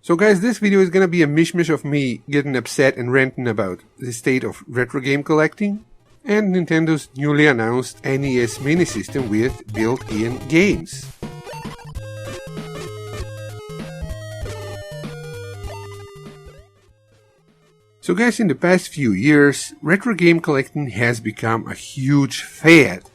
So guys, this video is gonna be a mishmash of me getting upset and ranting about the state of retro game collecting and Nintendo's newly announced NES mini system with built-in games. So guys, in the past few years, retro game collecting has become a huge fad.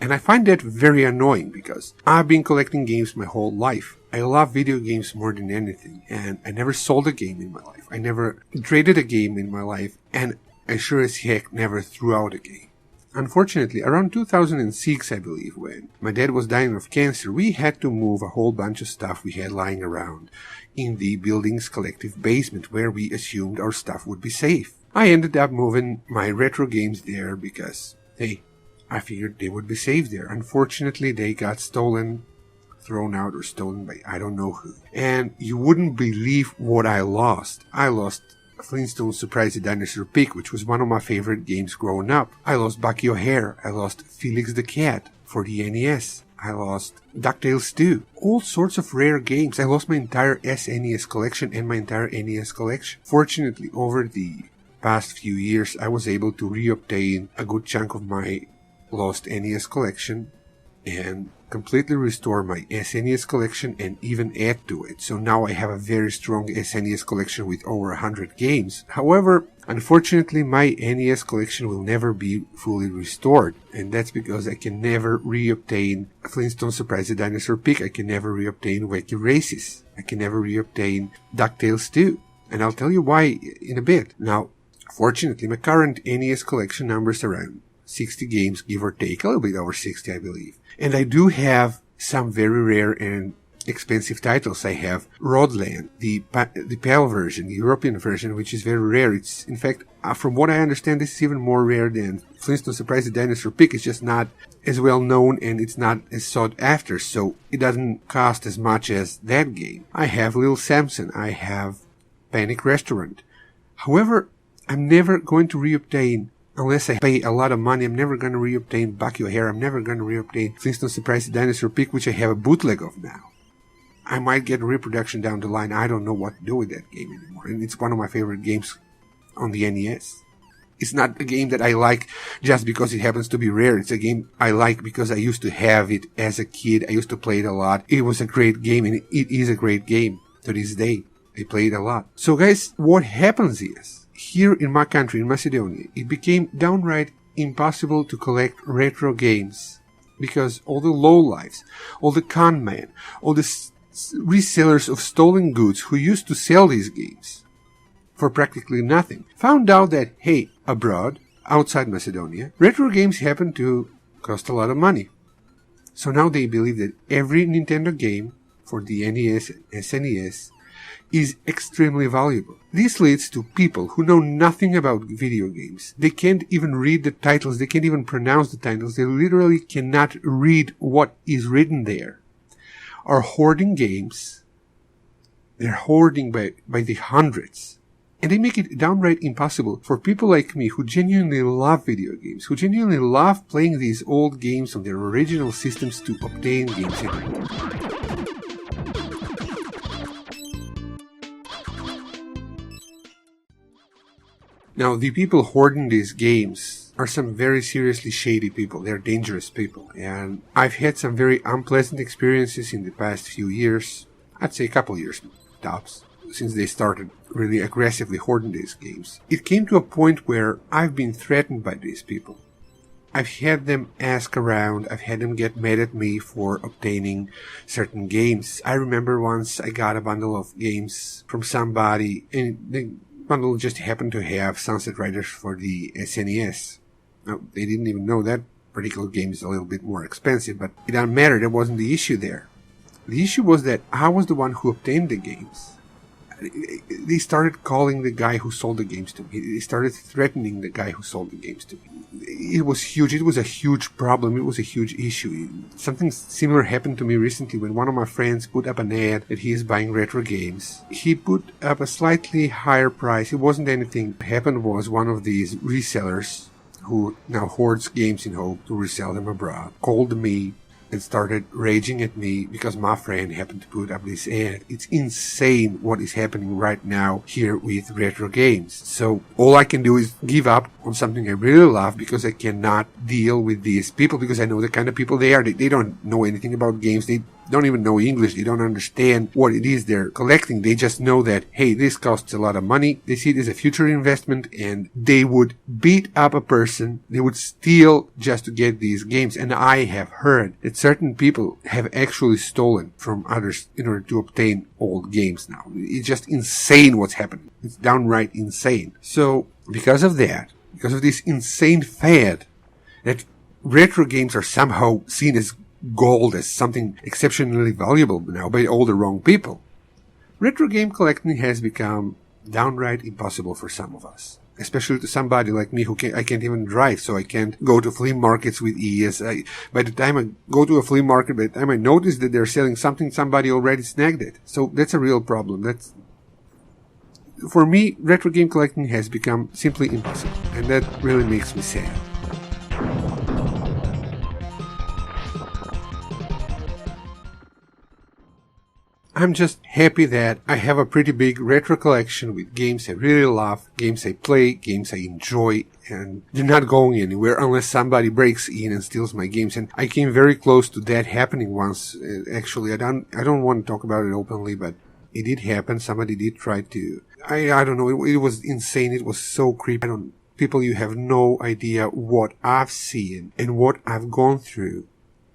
And I find that very annoying because I've been collecting games my whole life. I love video games more than anything, and I never sold a game in my life. I never traded a game in my life, and I sure as heck never threw out a game. Unfortunately, around 2006, I believe, when my dad was dying of cancer, we had to move a whole bunch of stuff we had lying around in the building's collective basement where we assumed our stuff would be safe. I ended up moving my retro games there because, hey, I figured they would be safe there. Unfortunately, they got stolen, thrown out, or stolen by I don't know who. And you wouldn't believe what I lost. I lost Flintstones Surprise the Dinosaur Pig, which was one of my favorite games growing up. I lost Bucky O'Hare. I lost Felix the Cat for the NES. I lost DuckTales 2. All sorts of rare games. I lost my entire SNES collection and my entire NES collection. Fortunately, over the past few years, I was able to reobtain a good chunk of my lost NES collection and completely restore my SNES collection and even add to it. So now I have a very strong SNES collection with over 100 games. However, unfortunately, my NES collection will never be fully restored, and that's because I can never reobtain Flintstones Surprise the Dinosaur Pig. I can never reobtain Wacky Races. I can never reobtain DuckTales 2. And I'll tell you why in a bit. Now, fortunately, my current NES collection numbers around 60 games, give or take, a little bit over 60, I believe. And I do have some very rare and expensive titles. I have Rodland, the PAL version, the European version, which is very rare. It's, in fact, from what I understand, this is even more rare than Flintstones Surprise the Dinosaur Pig. It's just not as well known and it's not as sought after, so it doesn't cost as much as that game. I have Little Samson. I have Panic Restaurant. However, I'm never going to reobtain, unless I pay a lot of money, I'm never going to reobtain Bucky O'Hare. I'm never going to reobtain Flintstones Surprise the Dinosaur Pig, which I have a bootleg of now. I might get a reproduction down the line. I don't know what to do with that game anymore. And it's one of my favorite games on the NES. It's not a game that I like just because it happens to be rare. It's a game I like because I used to have it as a kid. I used to play it a lot. It was a great game, and it is a great game to this day. I play it a lot. So guys, what happens is, here in my country, in Macedonia, it became downright impossible to collect retro games because all the lowlifes, all the con men, all the resellers of stolen goods who used to sell these games for practically nothing found out that, hey, abroad, outside Macedonia, retro games happen to cost a lot of money. So now they believe that every Nintendo game for the NES and SNES is extremely valuable. This leads to people who know nothing about video games. They can't even read the titles. They can't even pronounce the titles. They literally cannot read what is written there. Are hoarding games. They're hoarding by the hundreds. And they make it downright impossible for people like me who genuinely love video games, who genuinely love playing these old games on their original systems to obtain games anymore. Now, the people hoarding these games are some very seriously shady people. They're dangerous people. And I've had some very unpleasant experiences in the past few years. I'd say a couple years tops, since they started really aggressively hoarding these games. It came to a point where I've been threatened by these people. I've had them ask around. I've had them get mad at me for obtaining certain games. I remember once I got a bundle of games from somebody, and the bundle just happened to have Sunset Riders for the SNES. Now, they didn't even know that particular game is a little bit more expensive, but it doesn't matter. That wasn't the issue there. The issue was that I was the one who obtained the games. They started calling the guy who sold the games to me. They started threatening the guy who sold the games to me. It was huge. It was a huge problem. It was a huge issue. Something similar happened to me recently when one of my friends put up an ad that he is buying retro games. He put up a slightly higher price. It wasn't anything. What happened was one of these resellers who now hoards games in hope to resell them abroad called me and started raging at me because my friend happened to put up this ad. It's insane what is happening right now here with retro games. So all I can do is give up on something I really love because I cannot deal with these people, because I know the kind of people they are. They don't know anything about games. They don't even know English. They don't understand what it is they're collecting. They just know that, hey, this costs a lot of money. They see it as a future investment, and they would beat up a person. They would steal just to get these games. And I have heard that certain people have actually stolen from others in order to obtain old games now. It's just insane what's happening. It's downright insane. So because of that, because of this insane fad that retro games are somehow seen as gold, as something exceptionally valuable now by all the wrong people, retro game collecting has become downright impossible for some of us. Especially to somebody like me I can't even drive, so I can't go to flea markets with ease. By the time I go to a flea market, by the time I notice that they're selling something, somebody already snagged it. So that's a real problem. For me, retro game collecting has become simply impossible, and that really makes me sad. I'm just happy that I have a pretty big retro collection with games I really love, games I play, games I enjoy, and they're not going anywhere unless somebody breaks in and steals my games. And I came very close to that happening once. Actually, I don't want to talk about it openly, but it did happen. Somebody did try to. I don't know. It was insane. It was so creepy. People, you have no idea what I've seen and what I've gone through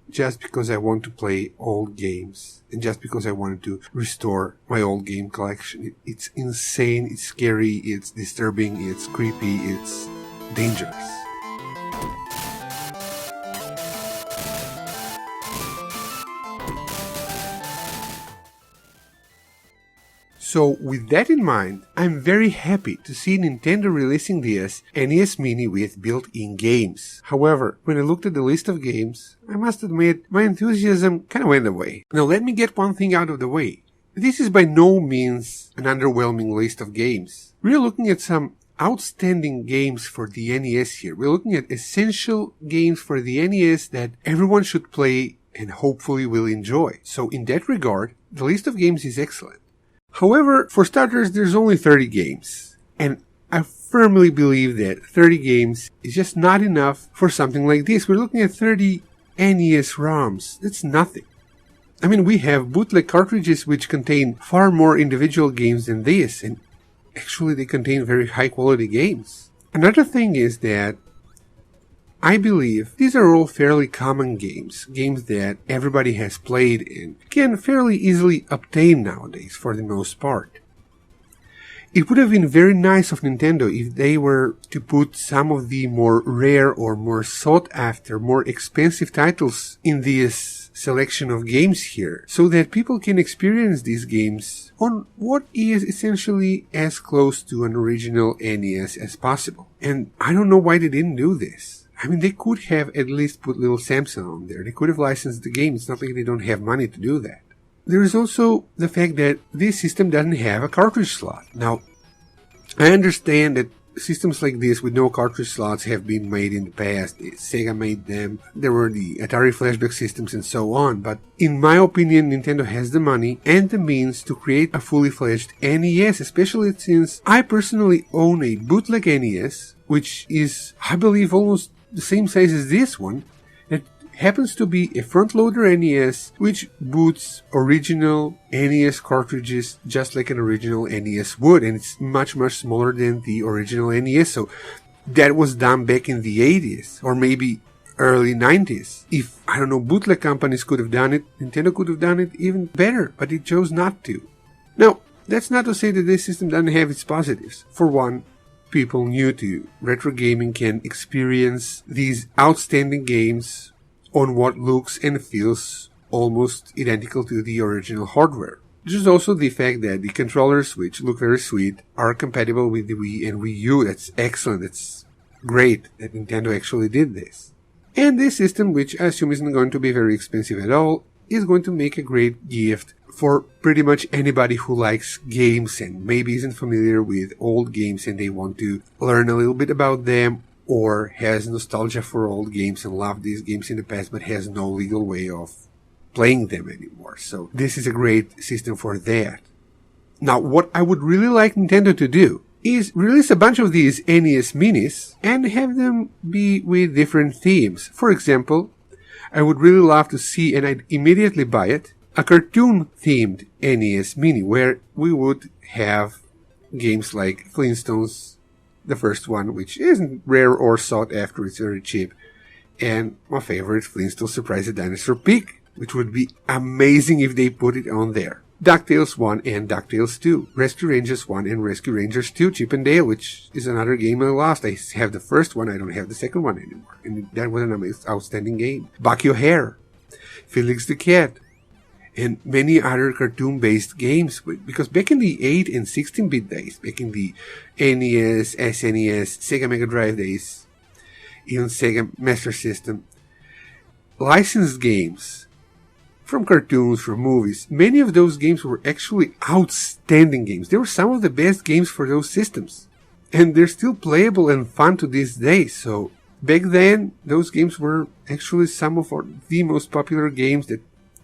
just because I want to play old games and just because I wanted to restore my old game collection. It's insane, it's scary, it's disturbing, it's creepy, it's dangerous. So with that in mind, I'm very happy to see Nintendo releasing this NES Mini with built-in games. However, when I looked at the list of games, I must admit my enthusiasm kind of went away. Now let me get one thing out of the way. This is by no means an underwhelming list of games. We're looking at some outstanding games for the NES here. We're looking at essential games for the NES that everyone should play and hopefully will enjoy. So in that regard, the list of games is excellent. However, for starters, there's only 30 games, and I firmly believe that 30 games is just not enough for something like this. We're looking at 30 NES ROMs. That's nothing. I mean, we have bootleg cartridges which contain far more individual games than this, and actually they contain very high quality games. Another thing is that I believe these are all fairly common games that everybody has played and can fairly easily obtain nowadays for the most part. It would have been very nice of Nintendo if they were to put some of the more rare or more sought after, more expensive titles in this selection of games here, so that people can experience these games on what is essentially as close to an original NES as possible. And I don't know why they didn't do this. I mean, they could have at least put Little Samson on there. They could have licensed the game. It's not like they don't have money to do that. There is also the fact that this system doesn't have a cartridge slot. Now, I understand that systems like this with no cartridge slots have been made in the past. Sega made them. There were the Atari flashback systems and so on. But in my opinion, Nintendo has the money and the means to create a fully fledged NES, especially since I personally own a bootleg NES, which is, I believe, almost the same size as this one. It happens to be a front-loader NES which boots original NES cartridges just like an original NES would, and it's much smaller than the original NES. So that was done back in the 80s or maybe early 90s. If, I don't know, bootleg companies could have done it, Nintendo could have done it even better, but it chose not to. Now, that's not to say that this system doesn't have its positives. For one, people new to retro gaming can experience these outstanding games on what looks and feels almost identical to the original hardware. There's also the fact that the controllers, which look very sweet, are compatible with the Wii and Wii U. That's excellent. It's great that Nintendo actually did this. And this system, which I assume isn't going to be very expensive at all, is going to make a great gift for pretty much anybody who likes games and maybe isn't familiar with old games and they want to learn a little bit about them, or has nostalgia for old games and loved these games in the past but has no legal way of playing them anymore. So this is a great system for that. Now, what I would really like Nintendo to do is release a bunch of these NES minis and have them be with different themes. For example, I would really love to see, and I'd immediately buy it, a cartoon-themed NES mini where we would have games like Flintstones, the first one, which isn't rare or sought after, it's very cheap, and my favorite, Flintstones Surprise the Dinosaur Pig, which would be amazing if they put it on there. DuckTales 1 and DuckTales 2, Rescue Rangers 1 and Rescue Rangers 2, Chip and Dale, which is another game I lost. I have the first one, I don't have the second one anymore, and that was an outstanding game. Bucky O'Hare, Felix the Cat, and many other cartoon-based games, because back in the 8 and 16-bit days, back in the NES, SNES, Sega Mega Drive days, even Sega Master System, licensed games from cartoons, from movies, many of those games were actually outstanding games. They were some of the best games for those systems. And they're still playable and fun to this day. So back then, those games were actually some of the most popular games that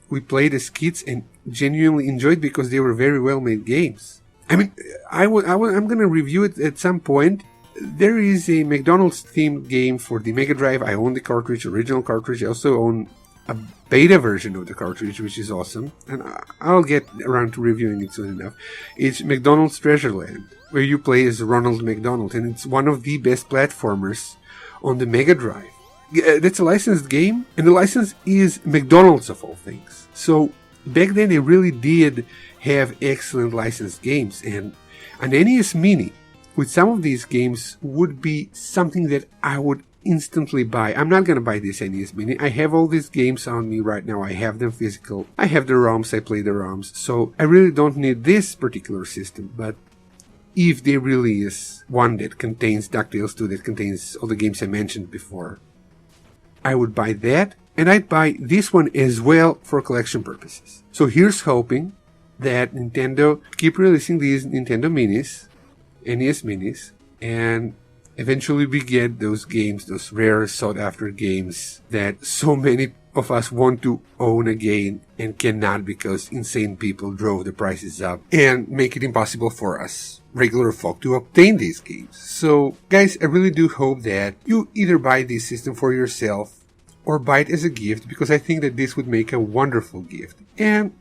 we played as kids and genuinely enjoyed because they were very well made games. I mean, I'm going to review it at some point. There is a McDonald's themed game for the Mega Drive. I own the cartridge, original cartridge. I also own a beta version of the cartridge, which is awesome, and I'll get around to reviewing it soon enough. It's McDonald's Treasureland, where you play as Ronald McDonald, and it's one of the best platformers on the Mega Drive. That's a licensed game, and the license is McDonald's of all things. So back then they really did have excellent licensed games, and an NES Mini with some of these games would be something that I would instantly buy. I'm not going to buy this NES Mini. I have all these games on me right now. I have them physical. I have the ROMs. I play the ROMs. So I really don't need this particular system. But if there really is one that contains DuckTales 2, that contains all the games I mentioned before, I would buy that. And I'd buy this one as well for collection purposes. So here's hoping that Nintendo keep releasing these Nintendo Minis, NES Minis, and eventually we get those games, those rare sought after games that so many of us want to own again and cannot because insane people drove the prices up and make it impossible for us regular folk to obtain these games. So guys, I really do hope that you either buy this system for yourself or buy it as a gift, because I think that this would make a wonderful gift. And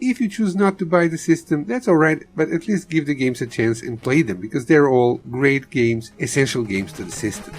if you choose not to buy the system, that's alright, but at least give the games a chance and play them, because they're all great games, essential games to the system.